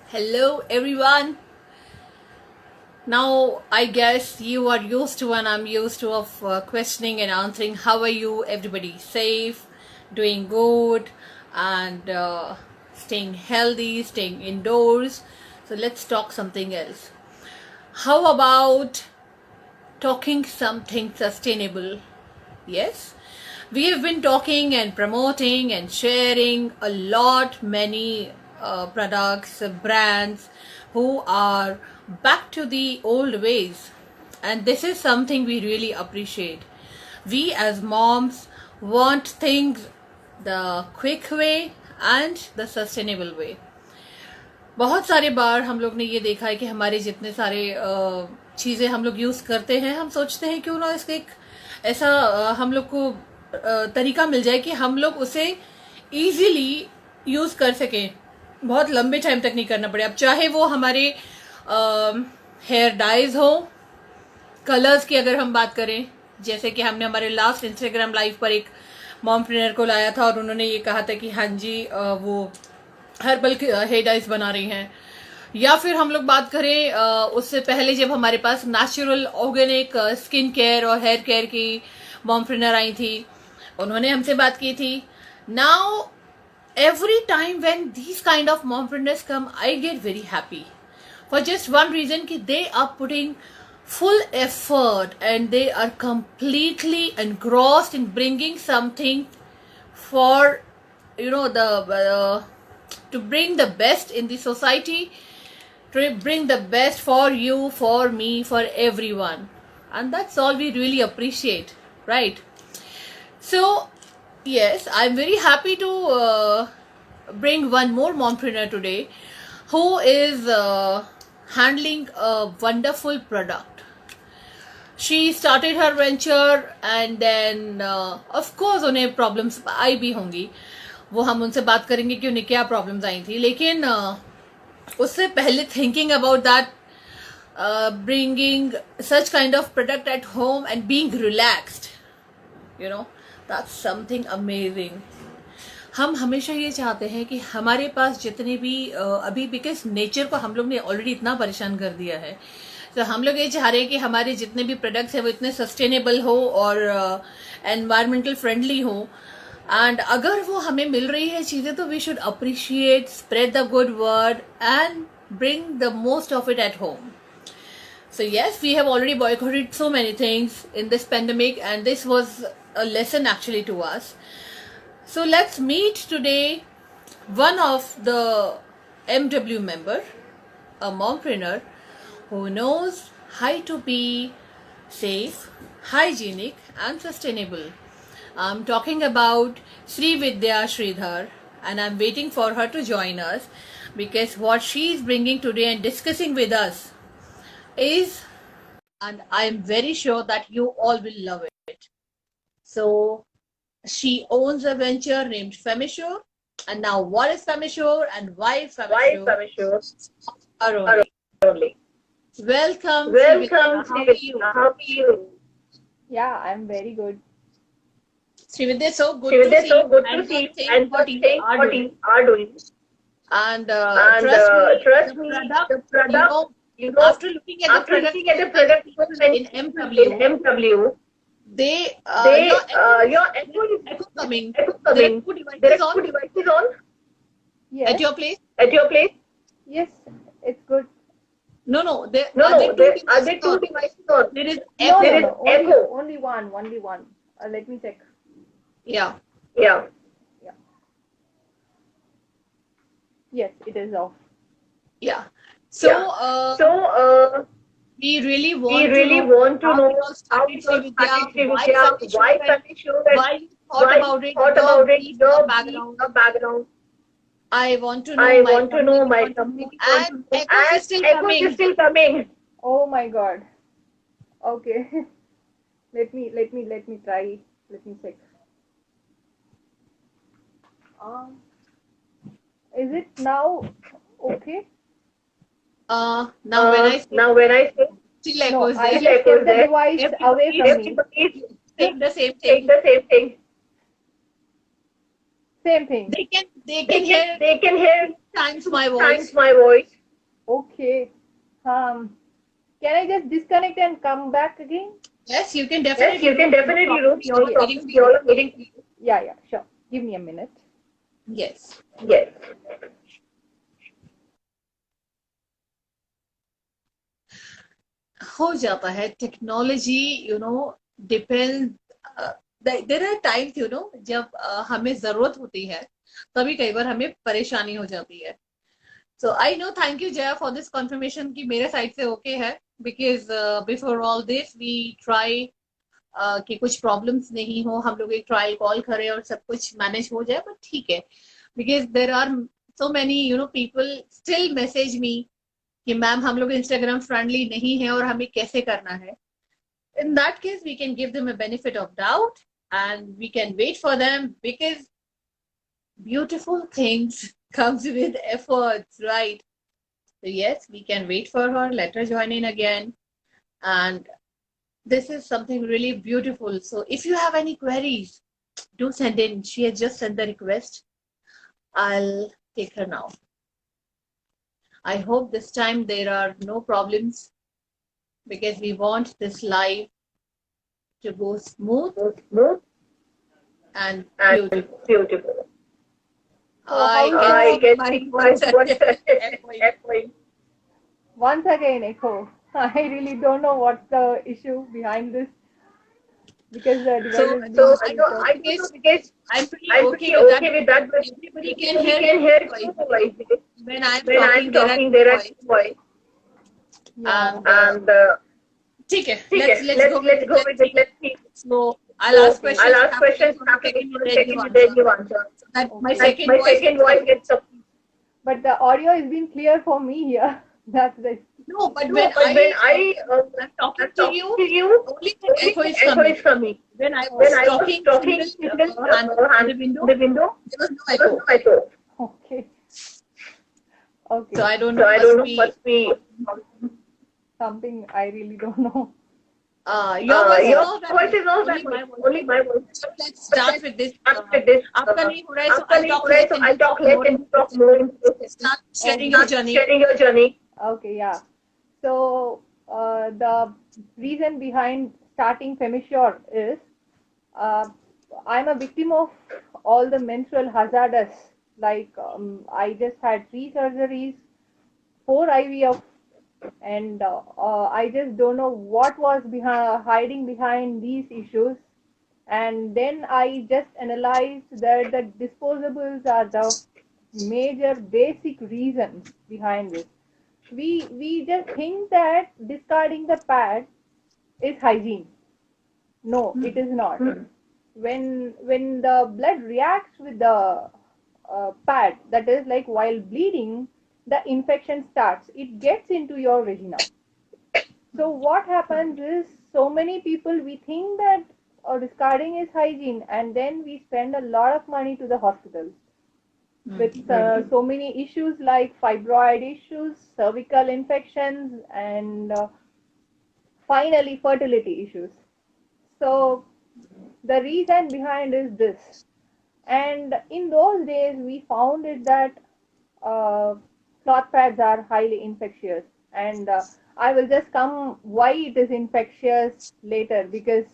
Hello everyone. Now I guess you are used to and I'm used to of questioning and answering. How are you? Everybody safe, doing good, and staying healthy, staying indoors. So let's talk something else. How about talking something sustainable? Yes, we have been talking and promoting and sharing a lot many products, brands who are back to the old ways, and this is something we really appreciate. We as moms want things the quick way and the sustainable way. बहुत सारे बार हम लोग ने ये देखा है कि हमारे जितने सारे चीज़ें हम लोग यूज़ करते हैं, हम सोचते हैं क्यों ना इसका एक ऐसा हम लोग को तरीका मिल जाए कि हम लोग उसे इजीली यूज़ कर सकें, बहुत लंबे टाइम तक नहीं करना पड़े। अब चाहे वो हमारे हेयर डाइज हो, कलर्स की अगर हम बात करें, जैसे कि हमने हमारे लास्ट इंस्टाग्राम लाइव पर एक मॉमप्रेन्योर को लाया था और उन्होंने ये कहा था कि हाँ जी वो हर्बल हेयर डाइज बना रही हैं। या फिर हम लोग बात करें उससे पहले जब हमारे पास नेचुरल ऑर्गेनिक स्किन केयर और हेयर केयर की मॉमप्रेन्योर आई थी, उन्होंने हमसे बात की थी। Now every time when these kind of mompreneurs come, I get very happy for just one reason कि they are putting full effort and they are completely engrossed in bringing something for the to bring the best in the society, to bring the best for you, for me, for everyone, and that's all we really appreciate, right? So yes, I'm very happy to bring one more mompreneur today who is handling a wonderful product. She started her venture and then of course उन्हें problems आई भी होंगी, वो हम उनसे बात करेंगे कि उन्हें क्या प्रॉब्लम्स आई थी। लेकिन उससे पहले thinking about that, bringing such kind of product at home and being relaxed, that's something amazing. हम हमेशा ये चाहते हैं कि हमारे पास जितने भी अभी बिकॉज नेचर को हम लोग ने ऑलरेडी इतना परेशान कर दिया है, तो हम लोग ये चाह रहे हैं कि हमारे जितने भी प्रोडक्ट्स हैं वो इतने सस्टेनेबल हो और एनवायरमेंटल फ्रेंडली हो। एंड अगर वो हमें मिल रही है चीज़ें तो we should appreciate, spread the good word and bring the most of it at home. So yes, we have already boycotted so many things in this pandemic and this was a lesson actually to us. So let's meet today one of the MW member, a mompreneur who knows how to be safe, hygienic and sustainable. I'm talking about Sri Vidya Sridhar and I'm waiting for her to join us because what she is bringing today and discussing with us is, and I'm very sure that you all will love it. So she owns a venture named Femisure. And now what is Femisure and why Femisure? Aroli. Welcome, Welcome, Srividya. How are you? Yeah, I'm very good. Srividya, so good Srividya, to see so you good and to see good you and what good you thing are what doing. you are doing. And trust me, The product, after looking at the product in MW, they your echo coming. There are two devices on Yes. at your place. At your place? Yes, it's good. No, there No, are there are there two devices on. There is No, echo. no, only one. Let me check. Yeah. Yeah. Yes, it is off. Yeah. So, we really want to know how you started Srividya, why Femisure, why you thought about it, your background. I want to know my company and echo is still coming. Oh my God. Okay. let me try. Let me check. Is it now okay? Now when I say Now when I say still No, echo is I there. just kept the device Everybody away from me. everybody saying the same saying thing. the same thing. Same thing. They can hear They can hear times my times voice. my voice. Okay. Can I just disconnect and come back again? Yes, you can Yes, definitely you can do. No definitely do. problem. We all No are problem. waiting for We all you. are waiting for you. Yeah, sure. Give me a minute. Yes. Yes. हो जाता है technology depend there are times जब हमें जरूरत होती है तभी कई बार हमें परेशानी हो जाती है so I know thank you Jaya for this confirmation कि मेरे साइड से ओके है because before all this we try कि कुछ प्रॉब्लम्स नहीं हो हम लोग एक ट्रायल कॉल करें और सब कुछ मैनेज हो जाए बट ठीक है because there are so many people still message me कि मैम हम लोग इंस्टाग्राम फ्रेंडली नहीं है और हमें कैसे करना है in that case we can give them a benefit of doubt and we can wait for them because beautiful things comes with efforts, right? So yes, we can wait for her, let her join in again, and this is something really beautiful. So if you have any queries, do send in. She has just sent the request. I'll take her now. I hope this time there are no problems because we want this live to go smooth Smooth and and beautiful. beautiful. So how is I the can see my voice echoing. once again echo? I really don't know what's the issue behind this because the device So, is So being I switched off. don't know because I'm pretty I'm okay pretty with that. okay with that, but Everybody can everybody hear can hear your your voice. voice because When I'm when talking, I'm there are talking, two there are voice. two voice. Yeah. And ठीक है, okay, let's go with let's it. go Let's with it. see. Let's see. So I'll ask Okay. questions. I'll ask After questions this for a after this second, for and a then you second, and then answer. you answer. So that my Okay. second My voice second gets voice covered. gets up. But the audio is being clear for me here. That's the No, but No, when but when I'm talking I'm to talking you, to you, only the only echo the is echo coming. is coming. When I When was I was talking talking single single hand in hand the in window, the window, there was no there was echo. no echo. okay. So Okay. I don't So know. I don't know, must be Something I really don't know. Your voice is your not that voice much. is not Only that my much. voice. Only my voice. So let's But start let's with this. start with this. आपका नहीं हो रहा है, so आपका I'll नहीं talk हो रहा है, less so and I'll you talk talk less more and in you talk this. more in this. Start sharing Okay. your Start journey. sharing your journey. Okay, yeah. So the reason behind starting Femisure is uh, I'm a victim of all the menstrual hazardous. Like I just had 3 surgeries, 4 IVF, and I just don't know what was hiding behind these issues. And then I just analyzed that the disposables are the major basic reason behind this. We just think that discarding the pad is hygiene. No, it is not. When the blood reacts with the pad, that is like while bleeding, the infection starts. It gets into your vagina. So what happens is, so many people, we think that discarding is hygiene, and then we spend a lot of money to the hospitals with so many issues like fibroid issues, cervical infections, and finally fertility issues. So the reason behind is this. And in those days, we found it that cloth pads are highly infectious. And I will just come why it is infectious later, because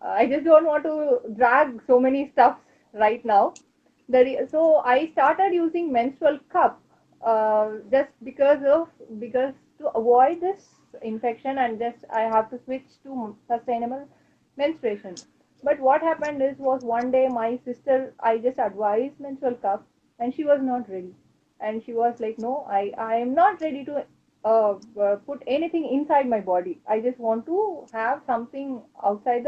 I just don't want to drag so many stuffs right now. So I started using menstrual cup just because to avoid this infection, and just I have to switch to sustainable menstruation. But what happened was one day my sister, I just advised menstrual cup, and she was not ready, and she was like, no, I am not ready to put anything inside my body. I just want to have something outside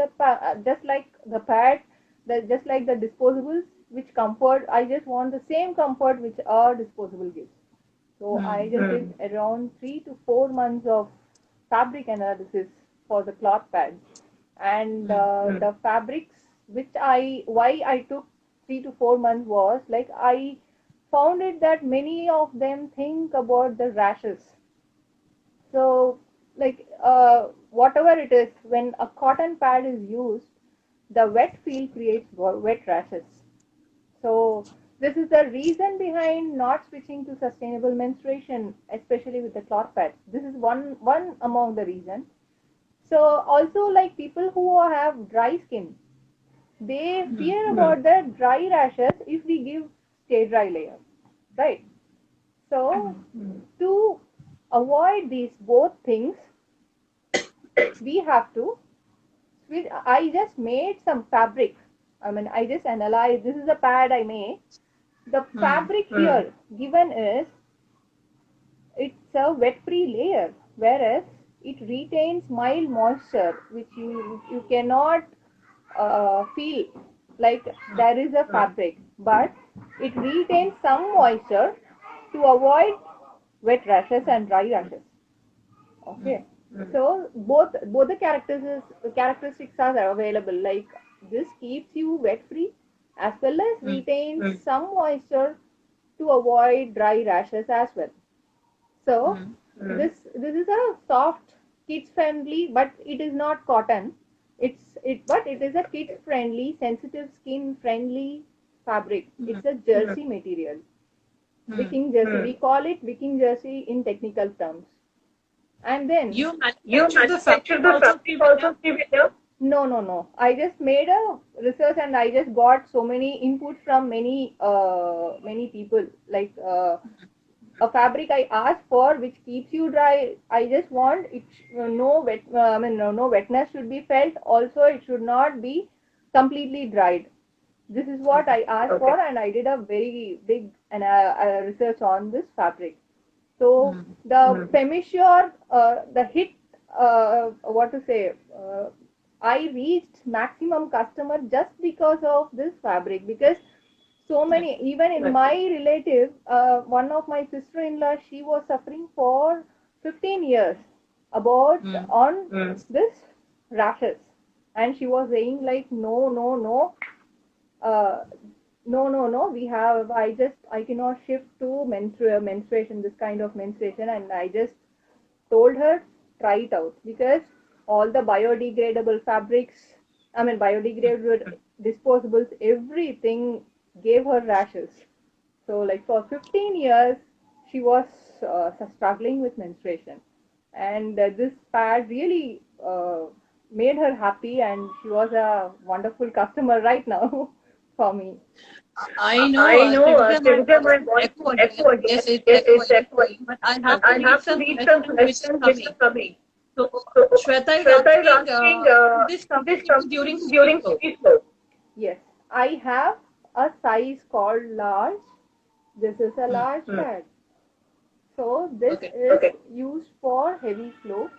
just like the pad, just like the disposables, which comfort. I just want the same comfort which our disposable gives. So I just did around 3 to 4 months of fabric analysis for the cloth pads, and the fabrics which why I took 3 to 4 months was like I found it that many of them think about the rashes. So like whatever it is, when a cotton pad is used, the wet feel creates wet rashes. So this is the reason behind not switching to sustainable menstruation, especially with the cloth pads. This is one among the reasons. So also, like people who have dry skin, they fear about the dry rashes if we give stay dry layer, right? So to avoid these both things, we have to switch. I just made some fabric. I mean, I just analyzed. This is a pad I made. The fabric here given is, it's a wet-free layer, whereas it retains mild moisture, which you cannot feel like there is a fabric, but it retains some moisture to avoid wet rashes and dry rashes. Okay, so both the characteristics are available. Like this keeps you wet free as well as retains some moisture to avoid dry rashes as well. So this is a soft, kids friendly, but it is not cotton. But it is a kid friendly, sensitive skin friendly fabric. It's a jersey material. Wicking jersey. We call it wicking jersey in technical terms. And then You You manufacture the manufacture fabric the also, fabric also, Trivia? no. I just made a research and I just got so many inputs from many people. Like a fabric I asked for which keeps you dry. I just want it no wet. No wetness should be felt. Also, it should not be completely dried. This is what I asked for, and I did a very big research on this fabric. So the Femisure, the hit, what to say, I reached maximum customer just because of this fabric, because so many, even in my relative, one of my sister-in-law, she was suffering for 15 years about on this rashes, and she was saying like no, uh, no, we have, I cannot shift to menstruation, this kind of menstruation, and I just told her, try it out, because all the biodegradable fabrics, biodegradable disposables, everything gave her rashes. So like for 15 years, she was struggling with menstruation. And this pad really made her happy, and she was a wonderful customer right now for me. I know, I know, Trivija, my Trivia, voice my is voice is echo again. echo Yes, again. it's Yes, echoing. it's echoing. But I have to I read have to some read some questions which are questions which are coming. coming. So So, Shweta is Shweta is asking, asking, is this is this comfortable during comfortable heavy during flow? heavy flow? Yes, I have a size called large. This is a large pad. So this Okay. is used for heavy flow,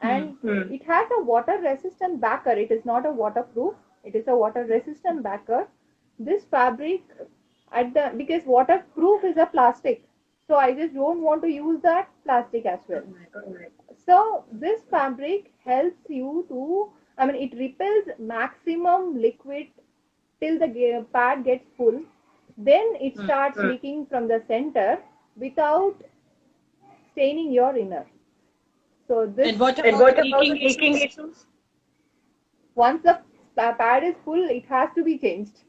and it has a water resistant backer. It is not a waterproof. It is a water resistant backer. This fabric because waterproof is a plastic. So I just don't want to use that plastic as well. So this fabric helps you to, it repels maximum liquid till the pad gets full. Then it starts leaking from the center without staining your inner. So this, And what And about what the about the leaking leaking issues? issues? once the pad is full, it has to be changed.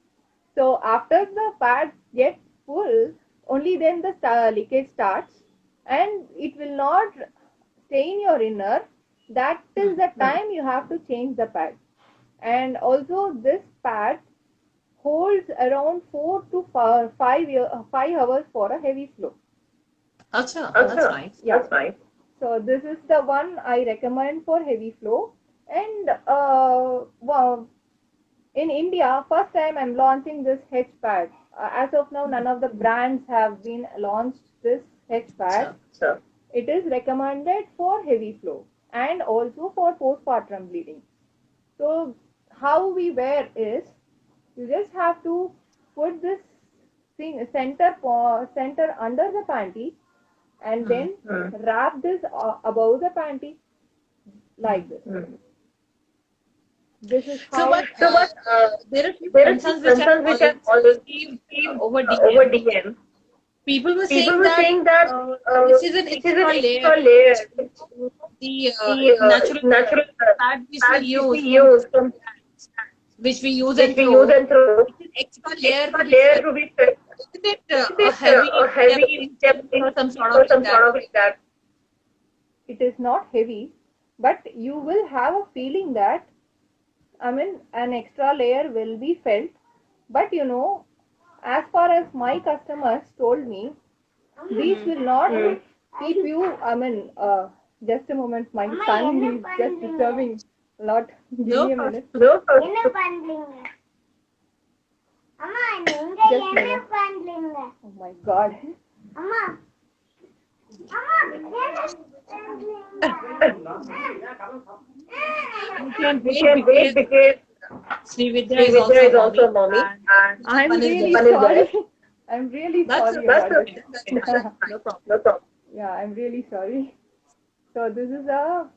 So after the pad gets full, only then the leakage starts, and it will not stain your inner. That is the time you have to change the pad. And also this pad holds around 5 hours for a heavy flow. Acha, that's Acha, nice. Yeah. that's nice. So this is the one I recommend for heavy flow. And in India, first time I'm launching this H pad. As of now, none of the brands have been launched this H pad. So, It is recommended for heavy flow and also for postpartum bleeding. So how we wear is, you just have to put this thing center under the panty, and then wrap this above the panty like this. This is So, how. but so what, there are few there are few concerns which I've concerns which I've always always received received over over DM. DM. People were People saying were that saying that this is an this is an extra layer, extra layer. the The natural natural fat which we fat which we use from use from which we use which and we use throw. and throw. It's an extra It's layer to extra be layer felt. to be felt. Isn't it Isn't a it heavy a heavy step step or some sort of or like some sort that? of like that? It is not heavy, but you will have a feeling that, I mean, an extra layer will be felt. But you know, as far as my customers told me, these will not keep you, I mean, just a moment, my son is just disturbing a lot. Give No me a problem. minute. No. என்ன பண்றீங்க அம்மா நீங்க Just என்ன minute. பண்றீங்க Oh my god. அம்மா அம்மா You can We wait can wait because because Srividya is Srividya is also also a a mommy mommy and I'm Fun is really there. Fun is there. sorry. I'm really That's sorry okay. about That's it. That's fine. No problem. no problem. Yeah, I'm really sorry. So this is a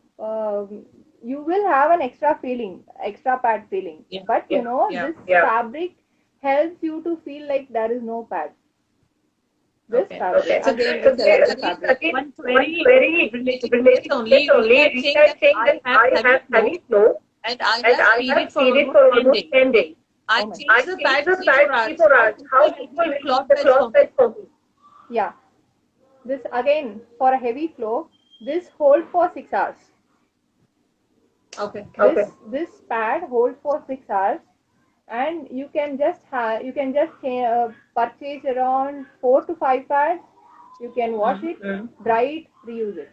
you will have an extra feeling, extra pad feeling. Yeah. But you know, Yeah. this Yeah. fabric helps you to feel like there is no pad. This Okay. fabric. So Again, there, it's a there leather is fabric. one One query query related to related this to only. this only. Rita is saying Rita is that saying I that have I have heavy heavy flow flow and I and have I period have for period almost for 10 almost days. 10 days. I Oh my change I the change pads the 3 pads 4 hours. 3-4 How hours. people How will people keep will cloth keep the beds cloth for me. bed for me. Yeah. This again for a heavy flow. This hold for 6 hours. Okay. Okay. This pad holds for 6 hours, and you can just purchase around 4 to 5 pads. You can wash it, dry it, reuse it.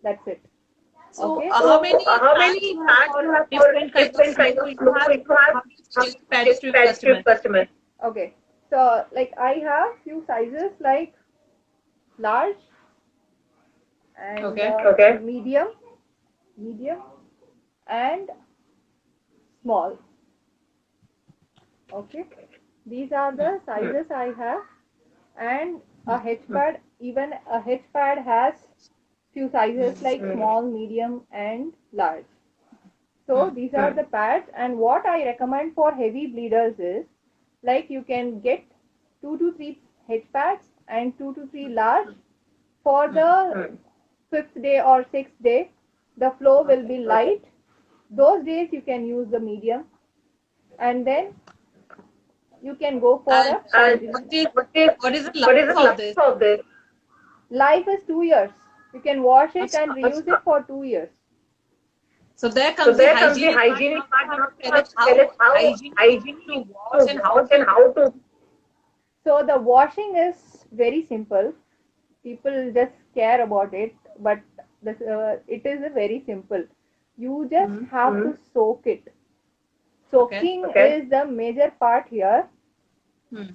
That's it. So Okay. how many how pads many you have pads you for have for different kind of different kind flow of you flow? have? You have How do you suggest pads to your pads to your customers? customers. Okay. So like I have few sizes like large and Okay. medium, and small. Okay. These are the sizes I have, and a H pad. Even a H pad has few sizes like small, medium, and large. So these are the pads, and what I recommend for heavy bleeders is like you can get 2 to 3 H pads and 2 to 3 large. For the 5th day or 6th day, the flow will be light. Those days you can use the medium, and then you can go for And a what is the life of this? of this? life is 2 years. You can wash it and reuse it for 2 years. So there So comes the there comes the hygienic part. hygienic Now part. you have to tell us how hygiene to wash and how to. how to. So the washing is very simple. People just care about it, but it is a very simple. You just have to soak it. Soaking is the major part here.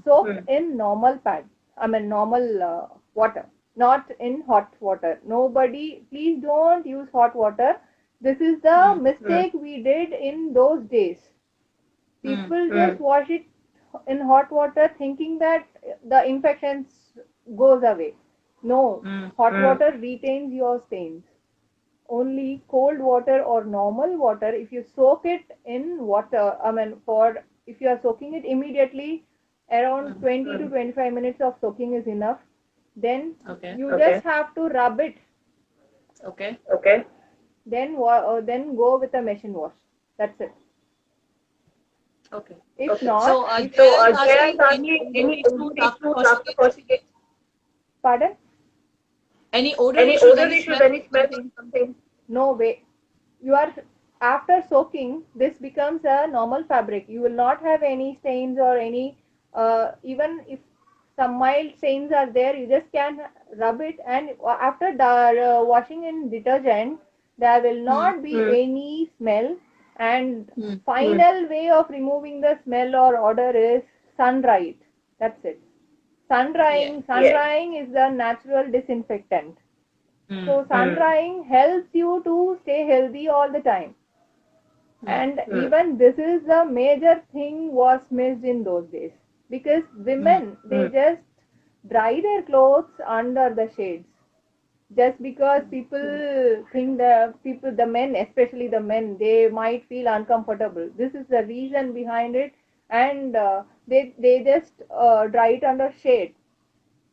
Soak in normal pad. I mean normal water, not in hot water. Nobody, please don't use hot water. This is the mistake we did in those days. People just wash it in hot water thinking that the infections goes away. No, hot water retains your stains. Only cold water or normal water, if you soak it in water, I mean if you are soaking it immediately, around 20 to 25 minutes of soaking is enough. Then you just have to rub it. Okay. Okay. Then go with a machine wash. That's it. Okay. If not, So if, Jay is Jay is asking asking any issues after after washing it? pardon? Any odor Any issues? odor Any issues? smell? Any smell? Something. No way. You are after soaking, this becomes a normal fabric. You will not have any stains or any even if some mild stains are there, you just can rub it, and after washing in detergent, there will not be any smell. And final way of removing the smell or odor is sun dry it. That's it. Sun drying is the natural disinfectant. So sun drying helps you to stay healthy all the time. And even this is the major thing was missed in those days, because women they just dry their clothes under the shades, just because people think the men, especially the men, they might feel uncomfortable. This is the reason behind it, and they just dry it under shade.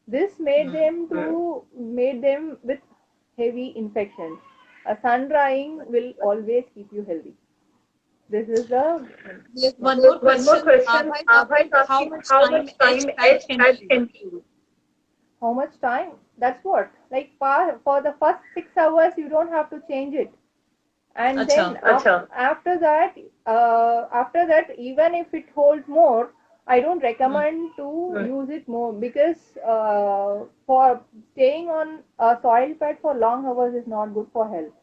This made them with heavy infections. A sun drying will always keep you healthy. This is the There's one There's more one more question. question. Abhay is Abhay is asking how asking much how time much each time pad each can pad be can used. be used. how much time. That's what, like for the first 6 hours you don't have to change it, and Acha. then after that, even if it holds more, I don't Hmm. recommend to use it more, because for staying on a soil pad for long hours is not good for health.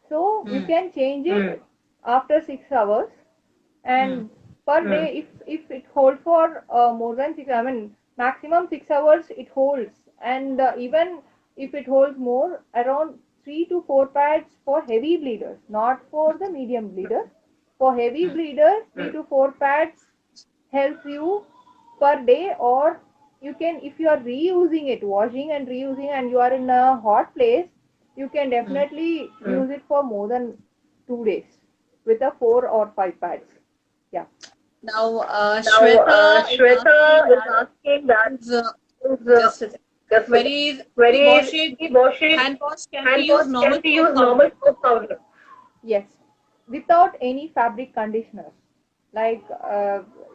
So you Hmm. can change it after 6 hours, Hmm. and per day, if it holds for more than six, I mean maximum 6 hours it holds, and even if it holds more, around 3 to 4 pads for heavy bleeders, not for the medium bleeders. For heavy Hmm. bleeders, 3 to 4 pads helps you per day, or you can, if you are reusing it, washing and reusing, and you are in a hot place, you can Hmm. definitely use it for more than 2 days with a 4 or 5 pads. Yeah. Now, Now, Shweta is asking Shweta is that asking that is, is just a second. just a Query is, we wash very it, wash it, hand wash, can we hand use wash, can normal we soap use powder? normal soap powder? Yes, without any fabric conditioner. Like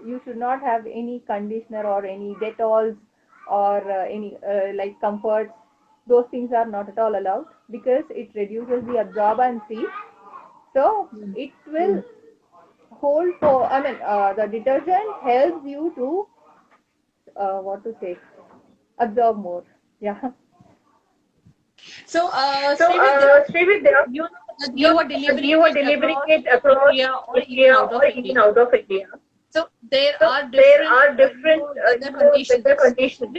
you should not have any conditioner or any Dettol's or any like comforts. Those things are not at all allowed, because it reduces the absorbency. So Hmm. it will hold for. I mean, the detergent helps you to what to say, absorb more. Yeah. So, So, Srividya, Srividya, you know that you you know are that delivering you are it delivering across it across India or even India out or of even India. out of India. So there So are there different, are different, weather weather conditions. Is it conditions.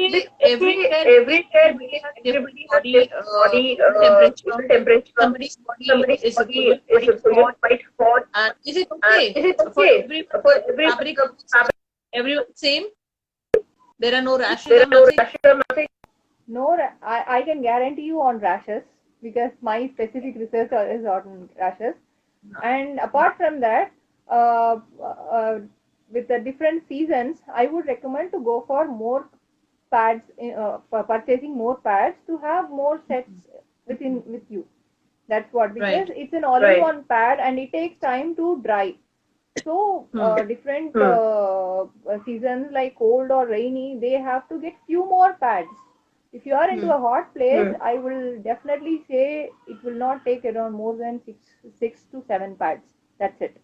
Is okay it okay everywhere, because everywhere, everybody because has different everybody has body different body temperature. temperature? Somebody's body Somebody's is body is quite hot. quite hot. And is it And okay is it for okay everyone? for The everyone? fabric The is fabric, everyone same. There are no rashes there or are no nothing. rashes or nothing. No, I can guarantee you on rashes, because my specific research is on rashes. And apart from that, with the different seasons, I would recommend to go for more pads, for purchasing more pads to have more sets with you. That's what, because Right. it's an all-in-one pad and it takes time to dry. So Hmm. different seasons like cold or rainy, they have to get few more pads. If you are into Hmm. a hot place, I will definitely say it will not take around more than six to seven pads. That's it.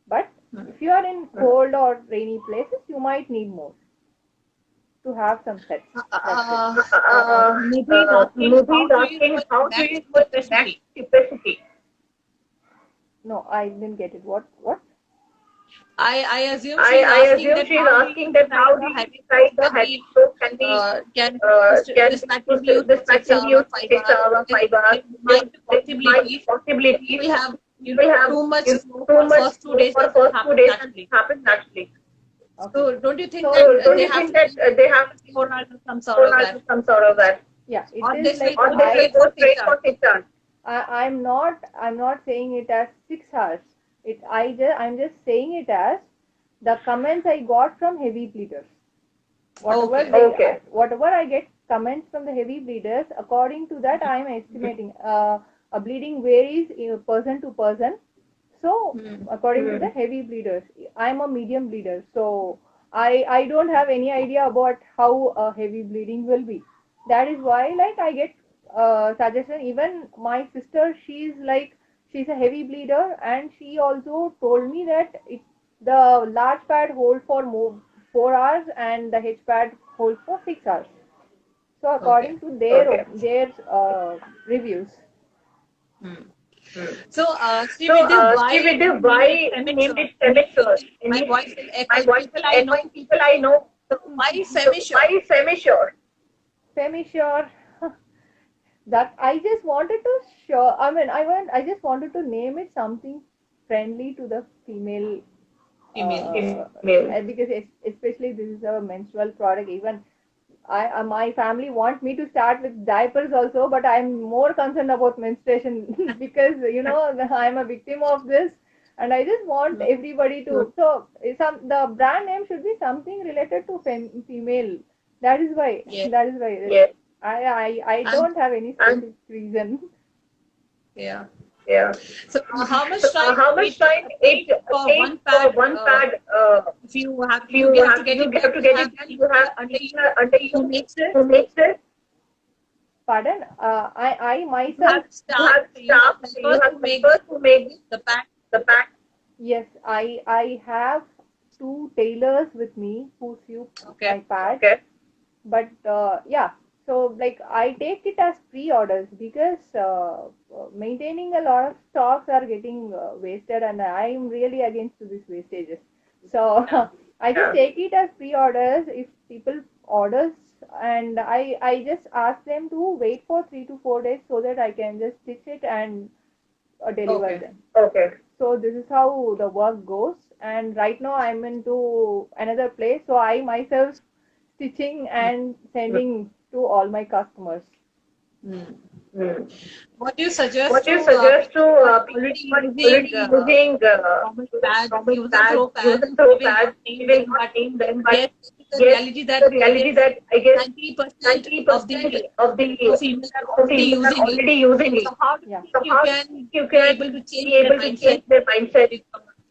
But Hmm. if you are in cold or rainy places, you might need more to have some sets. That's it. Nidhi is asking Nidhi how is do you do asking it how do max you put max capacity? capacity? No, I didn't get it. What? I assume she is I asking assume that she is how do you asking that decide how do the you heavy decide soap the can heavy be soap can be used, can this be pack can used, be used this for pack six can be hours, used for 5 hours, 6 hours, because 5 hours. there might be There might be possibilities that you possibilities will have you will have too much snow too for much first two snow days, for and it first two happens days and it naturally. happens naturally. Okay. So don't you think So that it Don't they you is, have think to that keep they have 4 hours or some sort 4 of hours that, or some sort of that? yeah, it or is this will like Or go this will straight go for six straight hours? for 6 hours? I'm not saying it as 6 hours. I'm just saying it as the comments I got from heavy bleeders. Whatever Okay. whatever I get comments from the heavy bleeders, according to that I am estimating. A bleeding varies person to person. So Hmm. according to the heavy bleeders, I'm a medium bleeder, so I don't have any idea about how heavy bleeding will be. That is why, like, I get suggestion. Even my sister, she's a heavy bleeder, and she also told me that the large pad hold for more 4 hours and the H pad holds for 6 hours. So Okay. according to their reviews. Hmm. Hmm. So, So, Srividya, why we Srividya, named it why we named Femisure? it Femisure? My voice is My echoing. voice People is I know. echoing. People I know. So why So, Femisure? why Femisure? Femisure. That I just wanted to show. I mean, I just wanted to name it something friendly to the female, Female. Female. because especially this is a menstrual product. Even my family want me to start with diapers also, but I'm more concerned about menstruation because I'm a victim of this, and I just want everybody to. So the brand name should be something related to female, That is why. Yes. That is why. Yes. I And- don't have any specific reason. Yeah. Yeah. So how much So time? how much time it takes for takes one for pad? one pad? If you have, If you have to get it done, you have under you who makes it. who makes it. Pardon? I You myself. have You staff. have You have staff. You members have who make members who make the pad. the pad. Yes, I have 2 tailors with me who sew Okay. my pads. Okay. But yeah, so like I take it as pre-orders because maintaining a lot of stocks are getting wasted, and I'm really against to these wastages. So I just Yeah. take it as pre-orders if people orders, and I just ask them to wait for 3 to 4 days so that I can just stitch it and deliver Okay. them. Okay. So this is how the work goes. And right now I'm into another place, so I myself stitching and sending to all my customers. Hmm. Hmm. What do you suggest What do you to suggest to people already who are using using normal pads, normal use and pads, throw use pads, and throw we will pads? not name We will them, not but name them, but yes, the yes, reality that the reality that I guess 90% 90% of the of the females are already females are using it. already using it. So how do Yeah. you So think you how can you be can able to change be their able to mindset change their mindset with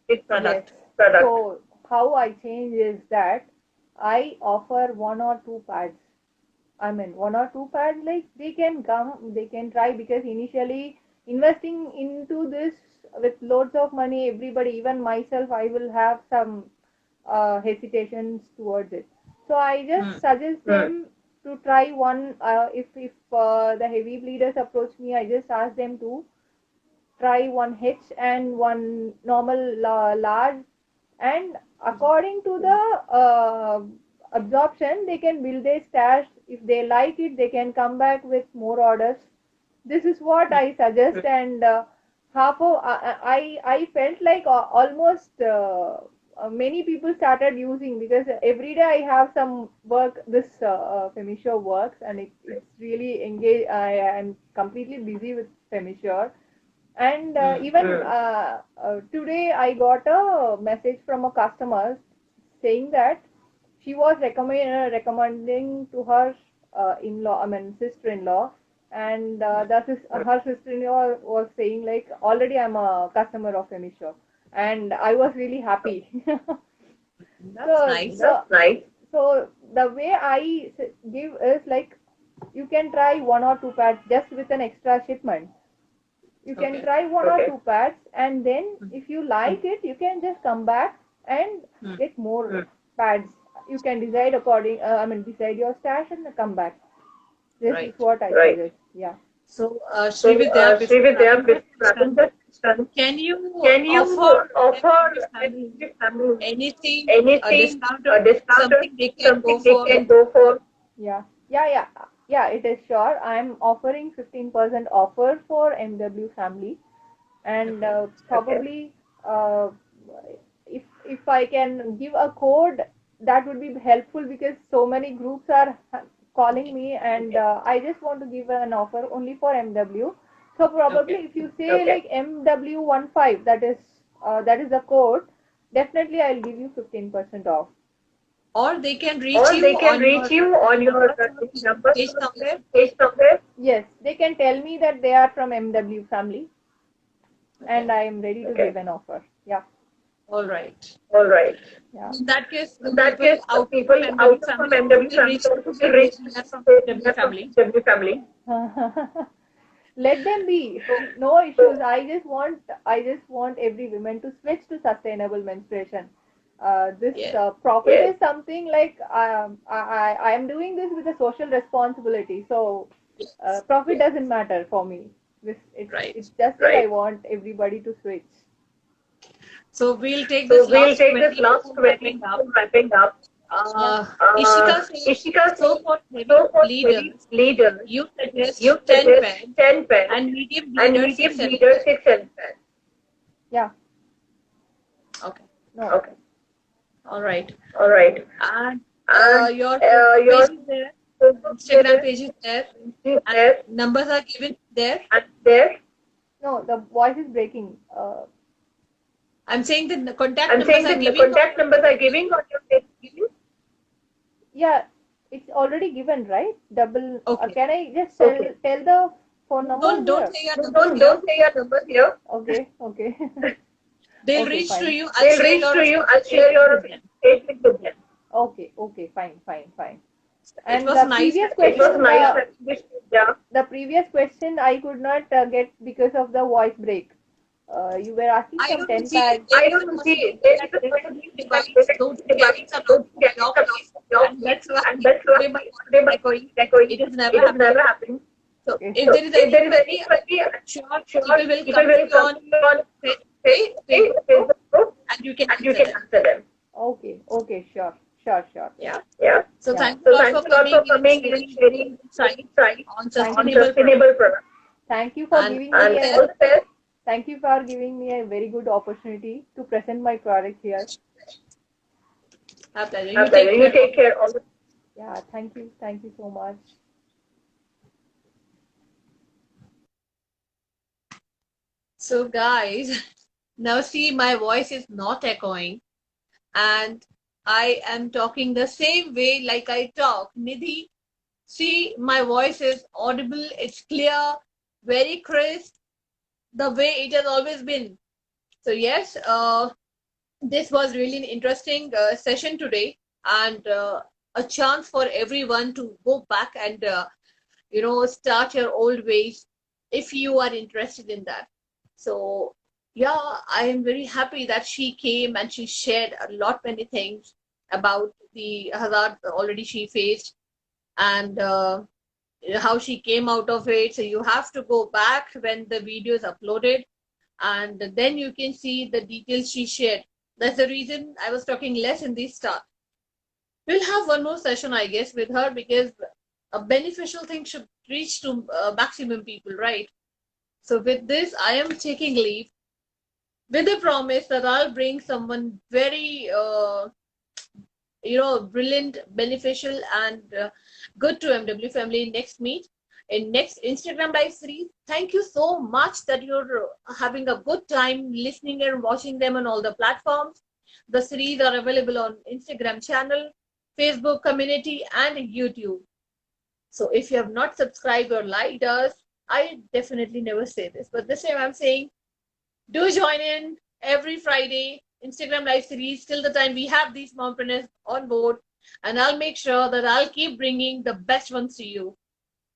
with product? product? So how I change is that I offer 1 or 2 pads. I mean 1 or 2 pads, like they can come, they can try, because initially investing into this with loads of money, everybody, even myself, I will have some hesitations towards it. So I just suggest them to try one. If the heavy bleeders approach me, I just ask them to try one H and one normal large, and according to the absorption they can build their stash. If they like it, they can come back with more orders. This is what I suggest. And half of I felt like almost many people started using, because every day I have some work, this Femisure works, and it's really engaged. I am completely busy with Femisure. And even today I got a message from a customer saying that she was recommending to her in-law, I mean sister-in-law, and her sister-in-law was saying like, already I'm a customer of Femisure, and I was really happy. That's nice. That's nice. So the way I give is like, you can try 1 or 2 pads just with an extra shipment. You can Okay. try 1 or 2 pads, and then if you like it, you can just come back and get more pads. You can decide according, decide your stash and come back. This Right. is what I Right. suggest. Yeah. So, So, Srividya, Srividya, can you can you offer family family anything, anything, a discount, something they can go something they for? can go for? Yeah. It is sure. I'm offering 15% offer for MW family, and probably if I can give a code, that would be helpful, because so many groups are calling me, and I just want to give an offer only for MW. So probably if you say like MW15, that is the code, definitely I'll give you 15% off. Or they can reach Or you they can on reach you on your number page somewhere. page somewhere. Yes, they can tell me that they are from MW family, and I am ready to Okay. give an offer. Yeah. All right. All right. Yeah. In that case, the In that people case, the out people from out MW from family MW will family reach also to will reach we are from to MW family. MW family. Let them be. No issues. I just want every woman to switch to sustainable menstruation. This Yeah. profit Yes. is something like, I am doing this with a social responsibility. So profit doesn't matter for me. Right. It's just that I Right. want everybody to switch. So we'll take So this we'll last take 20 this last before 20 wrapping up. Ishika says, Ishika so says, for heavy so for bleeders, leaders, you suggest you 10 suggest pairs 10 pairs and medium and bleeders medium 6 leaders pairs. 6 7 pairs. Yeah. Okay. No. Okay. All right. All right. And And your your page is there, Instagram page is there, there and numbers are given there. and there. No, the voice is breaking. I'm saying the contact I'm numbers saying are that the given. contact numbers are giving on your page. Yeah, It's already given, right? Double. Okay. Can I just Okay. tell the phone number? Don't here? say your No, number here. don't say your number here. Okay. Okay. They'll Okay, reach to fine. you. They'll reach to you. I'll share your statement with them. Okay. Okay. Fine. Fine. Fine. It And was the nice. previous It question, was nice. Yeah. the previous question I could not get because of the voice break. You were asking I some don't 10 see. tags. I don't see. There is a possibility Device, that those device, gadgets are those not gadgets your are place, not your and that's why and that's why today my today my echoing. echoing. It is It never is happening. never happening. So Okay. if So there is if there is anybody, anybody, sure, sure, people will people come will to you come on to you on Facebook Facebook group and you can and you answer can them. answer them. Okay. Okay. Sure. Sure. Sure. Yeah. Yeah. So Yeah. thanks a So lot thanks for a lot for coming sharing and sharing insight insight on Thank sustainable you. products. sustainable products. Thank you for And giving all me the a And all the best. thank you for giving me a very good opportunity to present my product here. My pleasure. My You pleasure. take You care. take care. All the Yeah. Thank you. Thank you so much. So guys, now see my voice is not echoing and I am talking the same way like I talk. Nidhi, see my voice is audible, it's clear, very crisp, the way it has always been. So yes, this was really an interesting session today and a chance for everyone to go back and start your old ways if you are interested in that. So yeah, I am very happy that she came and she shared a lot many things about the hazard already she faced and how she came out of it. So you have to go back when the video is uploaded and then you can see the details she shared. That's the reason I was talking less in the start. We'll have one more session, I guess, with her because a beneficial thing should reach to maximum people, right? So with this, I am taking leave with the promise that I'll bring someone very, brilliant, beneficial, and good to MW family next meet in next Instagram live series. Thank you so much that you're having a good time listening and watching them on all the platforms. The series are available on Instagram channel, Facebook community, and YouTube. So if you have not subscribed or liked us, I definitely never say this, but this time I'm saying do join in every Friday Instagram live series till the time we have these mompreneurs on board, and I'll make sure that I'll keep bringing the best ones to you.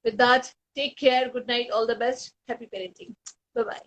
With that, take care, good night, all the best, happy parenting. Bye bye.